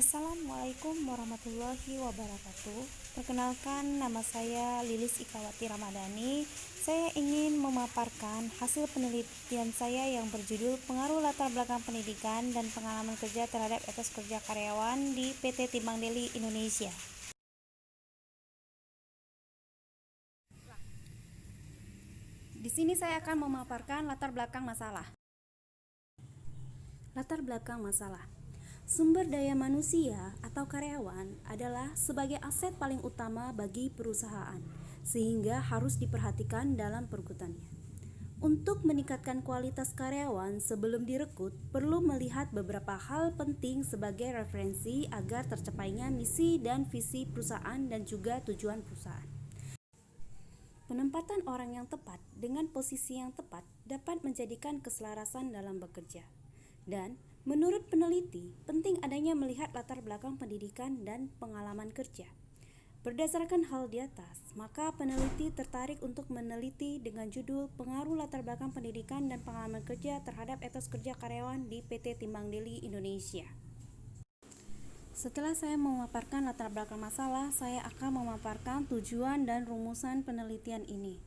Assalamualaikum warahmatullahi wabarakatuh. Perkenalkan, nama saya Lilis Ikawati Ramadhani. Saya ingin memaparkan hasil penelitian saya yang berjudul Pengaruh Latar Belakang Pendidikan dan Pengalaman Kerja terhadap Etos Kerja Karyawan di PT Timbang Deli Indonesia. Di sini saya akan memaparkan latar belakang masalah. Latar belakang masalah. Sumber daya manusia atau karyawan adalah sebagai aset paling utama bagi perusahaan, sehingga harus diperhatikan dalam perekrutannya. Untuk meningkatkan kualitas karyawan sebelum direkrut, perlu melihat beberapa hal penting sebagai referensi agar tercapainya misi dan visi perusahaan dan juga tujuan perusahaan. Penempatan orang yang tepat dengan posisi yang tepat dapat menjadikan keselarasan dalam bekerja. Dan menurut peneliti, penting adanya melihat latar belakang pendidikan dan pengalaman kerja. Berdasarkan hal di atas, maka peneliti tertarik untuk meneliti dengan judul Pengaruh Latar Belakang Pendidikan dan Pengalaman Kerja terhadap Etos Kerja Karyawan di PT Timbang Deli Indonesia. Setelah saya memaparkan latar belakang masalah, saya akan memaparkan tujuan dan rumusan penelitian ini.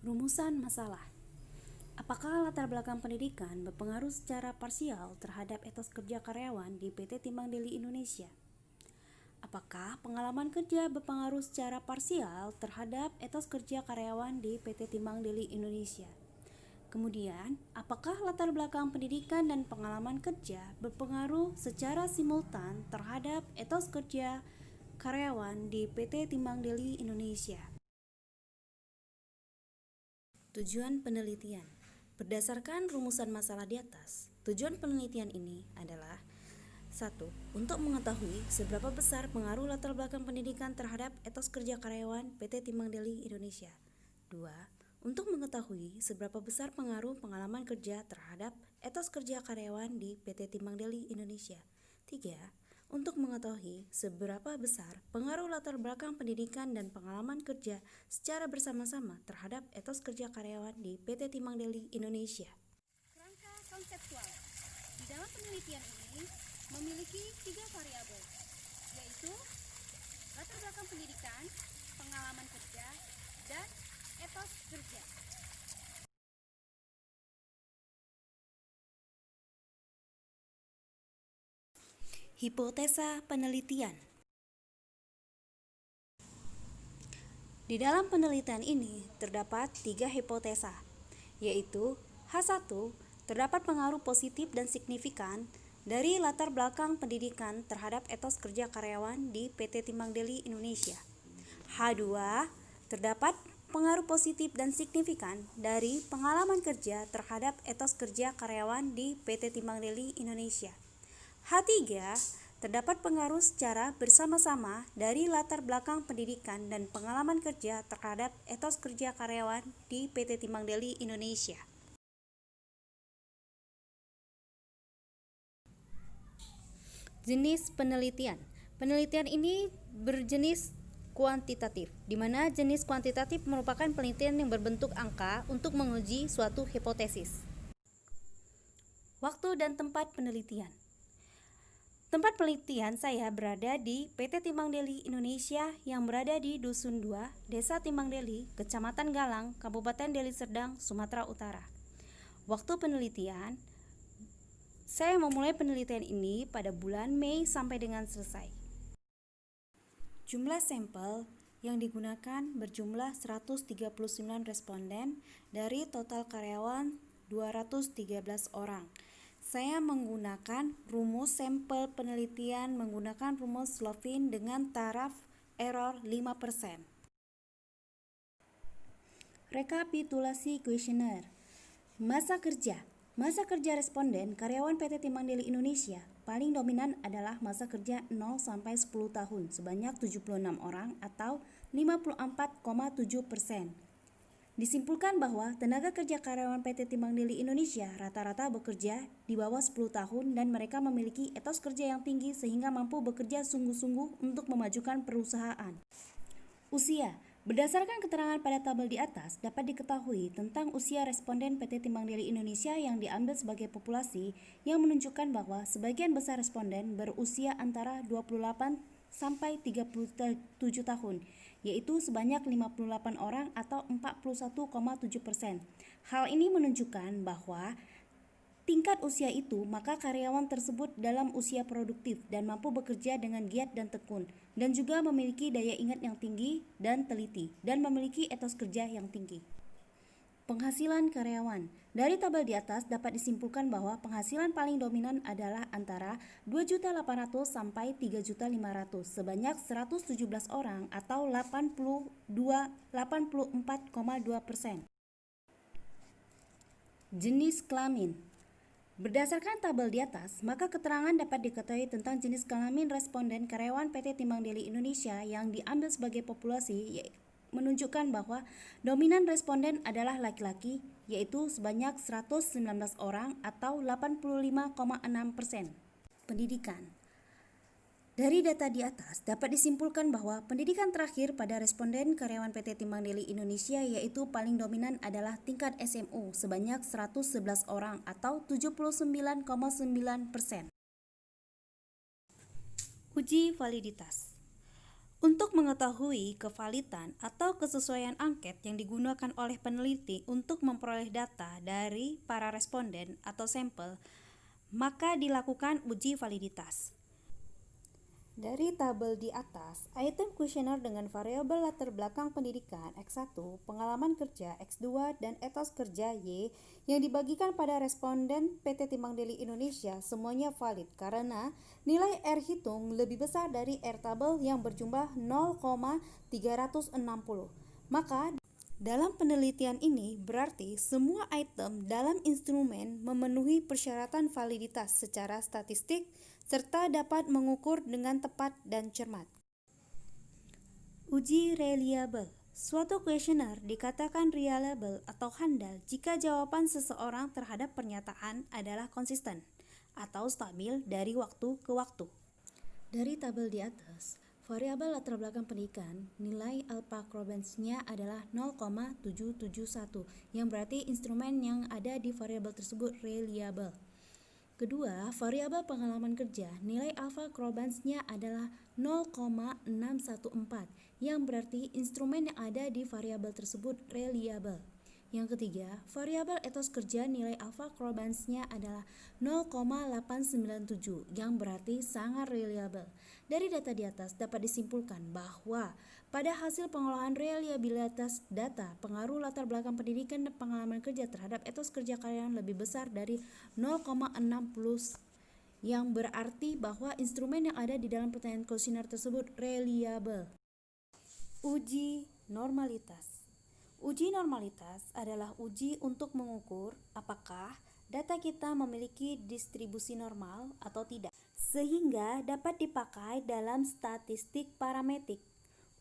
Rumusan masalah. Apakah latar belakang pendidikan berpengaruh secara parsial terhadap etos kerja karyawan di PT Timbang Deli Indonesia? Apakah pengalaman kerja berpengaruh secara parsial terhadap etos kerja karyawan di PT Timbang Deli Indonesia? Kemudian, apakah latar belakang pendidikan dan pengalaman kerja berpengaruh secara simultan terhadap etos kerja karyawan di PT Timbang Deli Indonesia? Tujuan penelitian. Berdasarkan rumusan masalah di atas, tujuan penelitian ini adalah 1. Untuk mengetahui seberapa besar pengaruh latar belakang pendidikan terhadap etos kerja karyawan PT Timbang Deli Indonesia. 2. Untuk mengetahui seberapa besar pengaruh pengalaman kerja terhadap etos kerja karyawan di PT Timbang Deli Indonesia. 3. Untuk mengetahui seberapa besar pengaruh latar belakang pendidikan dan pengalaman kerja secara bersama-sama terhadap etos kerja karyawan di PT Timbang Deli Indonesia. Kerangka konseptual. Di dalam penelitian ini memiliki 3 variabel, yaitu latar belakang pendidikan, pengalaman kerja, dan etos kerja. Hipotesa penelitian. Di dalam penelitian ini terdapat 3 hipotesa, yaitu H1, terdapat pengaruh positif dan signifikan dari latar belakang pendidikan terhadap etos kerja karyawan di PT Timbang Deli Indonesia. H2, terdapat pengaruh positif dan signifikan dari pengalaman kerja terhadap etos kerja karyawan di PT Timbang Deli Indonesia. H3, terdapat pengaruh secara bersama-sama dari latar belakang pendidikan dan pengalaman kerja terhadap etos kerja karyawan di PT Timbang Deli Indonesia. Jenis penelitian. Penelitian ini berjenis kuantitatif, di mana jenis kuantitatif merupakan penelitian yang berbentuk angka untuk menguji suatu hipotesis. Waktu dan tempat penelitian. Tempat penelitian saya berada di PT Timbang Deli Indonesia yang berada di Dusun 2, Desa Timbang Deli, Kecamatan Galang, Kabupaten Deli Serdang, Sumatera Utara. Waktu penelitian, saya memulai penelitian ini pada bulan Mei sampai dengan selesai. Jumlah sampel yang digunakan berjumlah 139 responden dari total karyawan 213 orang. Saya menggunakan rumus sampel penelitian menggunakan rumus Slovin dengan taraf error 5%. Rekapitulasi kuesioner. Masa kerja. Masa kerja responden karyawan PT Timbang Deli Indonesia paling dominan adalah masa kerja 0-10 tahun sebanyak 76 orang atau 54,7%. Disimpulkan bahwa tenaga kerja karyawan PT Timbang Deli Indonesia rata-rata bekerja di bawah 10 tahun dan mereka memiliki etos kerja yang tinggi sehingga mampu bekerja sungguh-sungguh untuk memajukan perusahaan. Usia. Berdasarkan keterangan pada tabel di atas, dapat diketahui tentang usia responden PT Timbang Daily Indonesia yang diambil sebagai populasi yang menunjukkan bahwa sebagian besar responden berusia antara 28 sampai 37 tahun, yaitu sebanyak 58 orang atau 41,7%. Hal ini menunjukkan bahwa tingkat usia itu, maka karyawan tersebut dalam usia produktif dan mampu bekerja dengan giat dan tekun, dan juga memiliki daya ingat yang tinggi dan teliti, dan memiliki etos kerja yang tinggi. Penghasilan karyawan. Dari tabel di atas dapat disimpulkan bahwa penghasilan paling dominan adalah antara 2.800.000 sampai 3.500.000 sebanyak 117 orang atau 84,2%. Jenis kelamin. Berdasarkan tabel di atas, maka keterangan dapat diketahui tentang jenis kelamin responden karyawan PT Timbang Daily Indonesia yang diambil sebagai populasi menunjukkan bahwa dominan responden adalah laki-laki, yaitu sebanyak 119 orang atau 85,6%. Pendidikan. Dari data di atas dapat disimpulkan bahwa pendidikan terakhir pada responden karyawan PT Timbang Daily Indonesia yaitu paling dominan adalah tingkat SMU sebanyak 111 orang atau 79,9%. Uji validitas. Untuk mengetahui kevalidan atau kesesuaian angket yang digunakan oleh peneliti untuk memperoleh data dari para responden atau sampel, maka dilakukan uji validitas. Dari tabel di atas, item kuesioner dengan variabel latar belakang pendidikan X1, pengalaman kerja X2, dan etos kerja Y yang dibagikan pada responden PT Timbang Daily Indonesia semuanya valid karena nilai R hitung lebih besar dari R tabel yang berjumlah 0,360. Maka dalam penelitian ini berarti semua item dalam instrumen memenuhi persyaratan validitas secara statistik serta dapat mengukur dengan tepat dan cermat. Uji reliable. Suatu kuesioner dikatakan reliable atau handal jika jawaban seseorang terhadap pernyataan adalah konsisten atau stabil dari waktu ke waktu. Dari tabel di atas, variabel latar belakang pendidikan, nilai alpha Krobensky-nya adalah 0,771, yang berarti instrumen yang ada di variabel tersebut reliable. Kedua, variabel pengalaman kerja, nilai alpha Krobensky-nya adalah 0,614, yang berarti instrumen yang ada di variabel tersebut reliable. Yang ketiga, variabel etos kerja nilai alpha Krobensky-nya adalah 0,897, yang berarti sangat reliable. Dari data di atas dapat disimpulkan bahwa pada hasil pengolahan reliabilitas data, pengaruh latar belakang pendidikan dan pengalaman kerja terhadap etos kerja karyawan lebih besar dari 0,60, yang berarti bahwa instrumen yang ada di dalam pertanyaan kuesioner tersebut reliable. Uji normalitas. Uji normalitas adalah uji untuk mengukur apakah data kita memiliki distribusi normal atau tidak, sehingga dapat dipakai dalam statistik parametrik.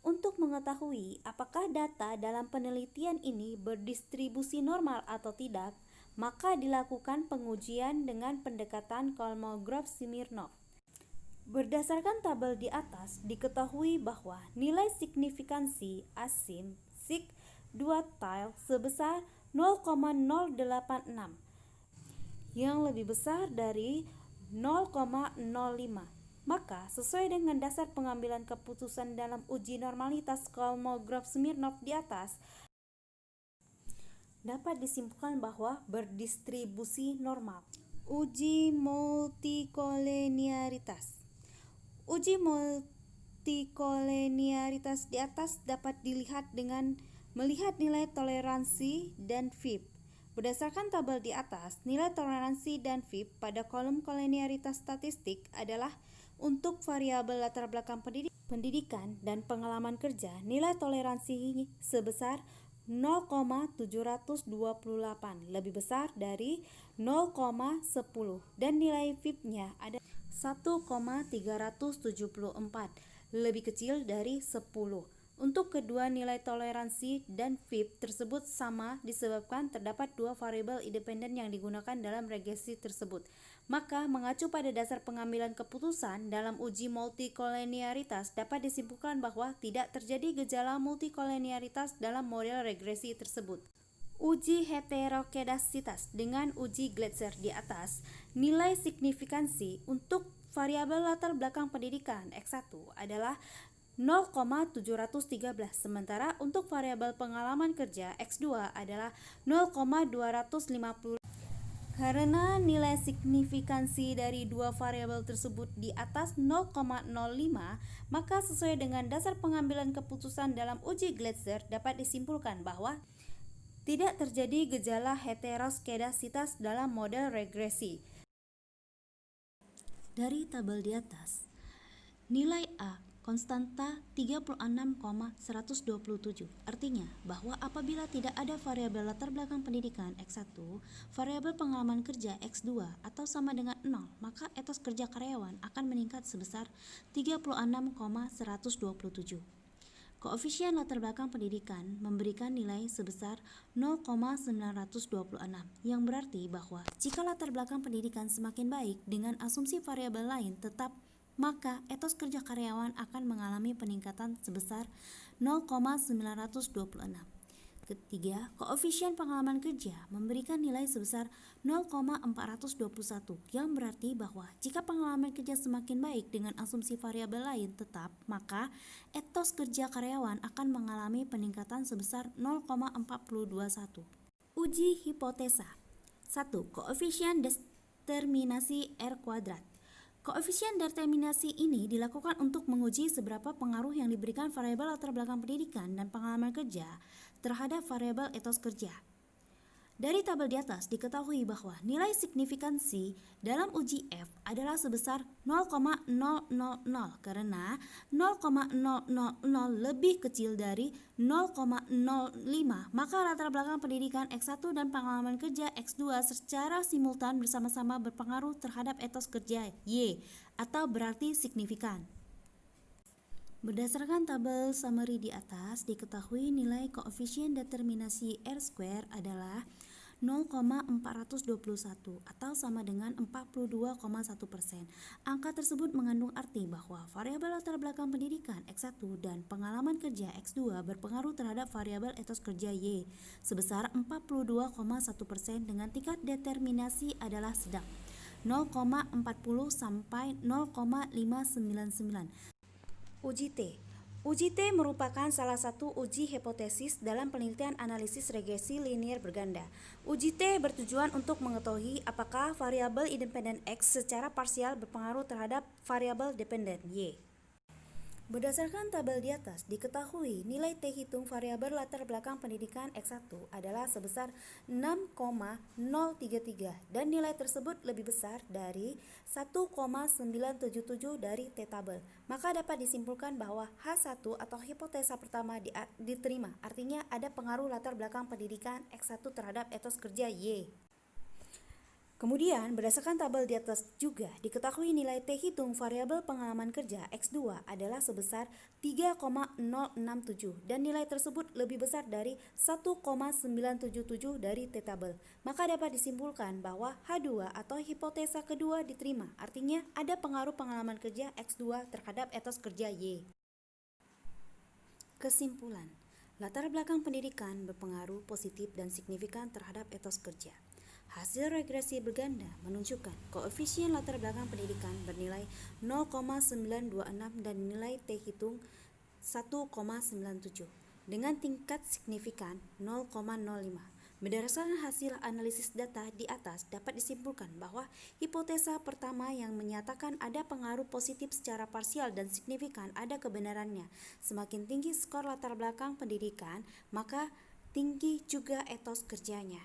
Untuk mengetahui apakah data dalam penelitian ini berdistribusi normal atau tidak, maka dilakukan pengujian dengan pendekatan Kolmogorov-Smirnov. Berdasarkan tabel di atas, diketahui bahwa nilai signifikansi ASIM sig2-tile sebesar 0,086, yang lebih besar dari 0,05. Maka, sesuai dengan dasar pengambilan keputusan dalam uji normalitas Kolmogorov-Smirnov di atas, dapat disimpulkan bahwa berdistribusi normal. Uji multikoleniaritas. Uji multikoleniaritas di atas dapat dilihat dengan melihat nilai toleransi dan VIP. Berdasarkan tabel di atas, nilai toleransi dan VIP pada kolom koleniaritas statistik adalah untuk variabel latar belakang pendidikan dan pengalaman kerja, nilai toleransi sebesar 0,728, lebih besar dari 0,10, dan nilai VIP-nya ada 1,374, lebih kecil dari 10. Untuk kedua nilai toleransi dan VIP tersebut sama disebabkan terdapat dua variabel independen yang digunakan dalam regresi tersebut. Maka mengacu pada dasar pengambilan keputusan dalam uji multikolinearitas dapat disimpulkan bahwa tidak terjadi gejala multikolinearitas dalam model regresi tersebut. Uji heterokedasitas dengan uji Gletser di atas, nilai signifikansi untuk variabel latar belakang pendidikan X1 adalah 0,713, sementara untuk variabel pengalaman kerja X2 adalah 0,250. Karena nilai signifikansi dari dua variabel tersebut di atas 0,05, maka sesuai dengan dasar pengambilan keputusan dalam uji Gletser dapat disimpulkan bahwa tidak terjadi gejala heteroskedasitas dalam model regresi. Dari tabel di atas, nilai A konstanta 36,127, artinya bahwa apabila tidak ada variabel latar belakang pendidikan X1, variabel pengalaman kerja X2 atau sama dengan 0, maka etos kerja karyawan akan meningkat sebesar 36,127. Koefisien latar belakang pendidikan memberikan nilai sebesar 0,926, yang berarti bahwa jika latar belakang pendidikan semakin baik dengan asumsi variabel lain tetap, maka etos kerja karyawan akan mengalami peningkatan sebesar 0,926. Ketiga, koefisien pengalaman kerja memberikan nilai sebesar 0,421, yang berarti bahwa jika pengalaman kerja semakin baik dengan asumsi variabel lain tetap, maka etos kerja karyawan akan mengalami peningkatan sebesar 0,421. Uji hipotesa. 1. Koefisien determinasi R kuadrat. Koefisien determinasi ini dilakukan untuk menguji seberapa pengaruh yang diberikan variabel latar belakang pendidikan dan pengalaman kerja terhadap variabel etos kerja. Dari tabel di atas diketahui bahwa nilai signifikansi dalam uji F adalah sebesar 0,000 karena 0,000 lebih kecil dari 0,05, maka latar belakang pendidikan X1 dan pengalaman kerja X2 secara simultan bersama-sama berpengaruh terhadap etos kerja Y, atau berarti signifikan. Berdasarkan tabel summary di atas, diketahui nilai koefisien determinasi R² adalah 0,421 atau sama dengan 42,1%. Angka tersebut mengandung arti bahwa variabel latar belakang pendidikan X1 dan pengalaman kerja X2 berpengaruh terhadap variabel etos kerja Y sebesar 42,1% dengan tingkat determinasi adalah sedang 0,40 sampai 0,599. Uji T. Uji T merupakan salah satu uji hipotesis dalam penelitian analisis regresi linier berganda. Uji T bertujuan untuk mengetahui apakah variabel independen X secara parsial berpengaruh terhadap variabel dependen Y. Berdasarkan tabel di atas, diketahui nilai T hitung variabel latar belakang pendidikan X1 adalah sebesar 6,033 dan nilai tersebut lebih besar dari 1,977 dari T tabel. Maka dapat disimpulkan bahwa H1 atau hipotesa pertama diterima, artinya ada pengaruh latar belakang pendidikan X1 terhadap etos kerja Y. Kemudian, berdasarkan tabel di atas juga diketahui nilai T hitung variabel pengalaman kerja X2 adalah sebesar 3,067 dan nilai tersebut lebih besar dari 1,977 dari T tabel. Maka dapat disimpulkan bahwa H2 atau hipotesa kedua diterima, artinya ada pengaruh pengalaman kerja X2 terhadap etos kerja Y. Kesimpulan, latar belakang pendidikan berpengaruh positif dan signifikan terhadap etos kerja. Hasil regresi berganda menunjukkan koefisien latar belakang pendidikan bernilai 0,926 dan nilai T hitung 1,97 dengan tingkat signifikan 0,05. Berdasarkan hasil analisis data di atas dapat disimpulkan bahwa hipotesa pertama yang menyatakan ada pengaruh positif secara parsial dan signifikan ada kebenarannya. Semakin tinggi skor latar belakang pendidikan, maka tinggi juga etos kerjanya.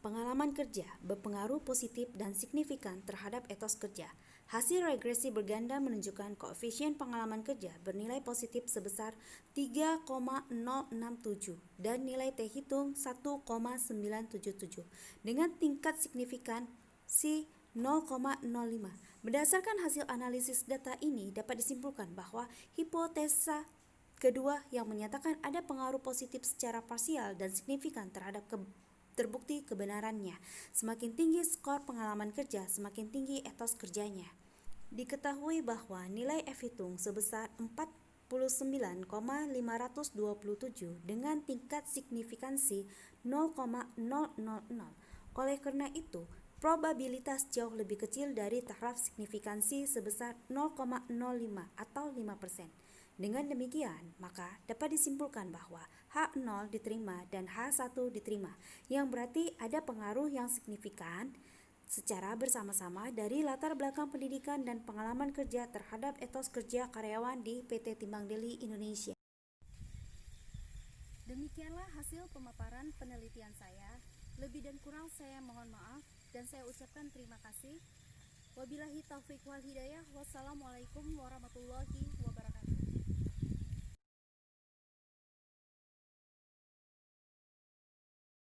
Pengalaman kerja berpengaruh positif dan signifikan terhadap etos kerja. Hasil regresi berganda menunjukkan koefisien pengalaman kerja bernilai positif sebesar 3,067 dan nilai T hitung 1,977 dengan tingkat signifikan C 0,05. Berdasarkan hasil analisis data ini dapat disimpulkan bahwa hipotesa Kedua, yang menyatakan ada pengaruh positif secara parsial dan signifikan terhadap terbukti kebenarannya. Semakin tinggi skor pengalaman kerja, semakin tinggi etos kerjanya. Diketahui bahwa nilai F-hitung sebesar 49,527 dengan tingkat signifikansi 0,000. Oleh karena itu, probabilitas jauh lebih kecil dari taraf signifikansi sebesar 0,05 atau 5%. Dengan demikian, maka dapat disimpulkan bahwa H0 diterima dan H1 diterima, yang berarti ada pengaruh yang signifikan secara bersama-sama dari latar belakang pendidikan dan pengalaman kerja terhadap etos kerja karyawan di PT Timbang Deli Indonesia. Demikianlah hasil pemaparan penelitian saya. Lebih dan kurang saya mohon maaf dan saya ucapkan terima kasih. Wabillahi taufiq wal hidayah. Wassalamualaikum warahmatullahi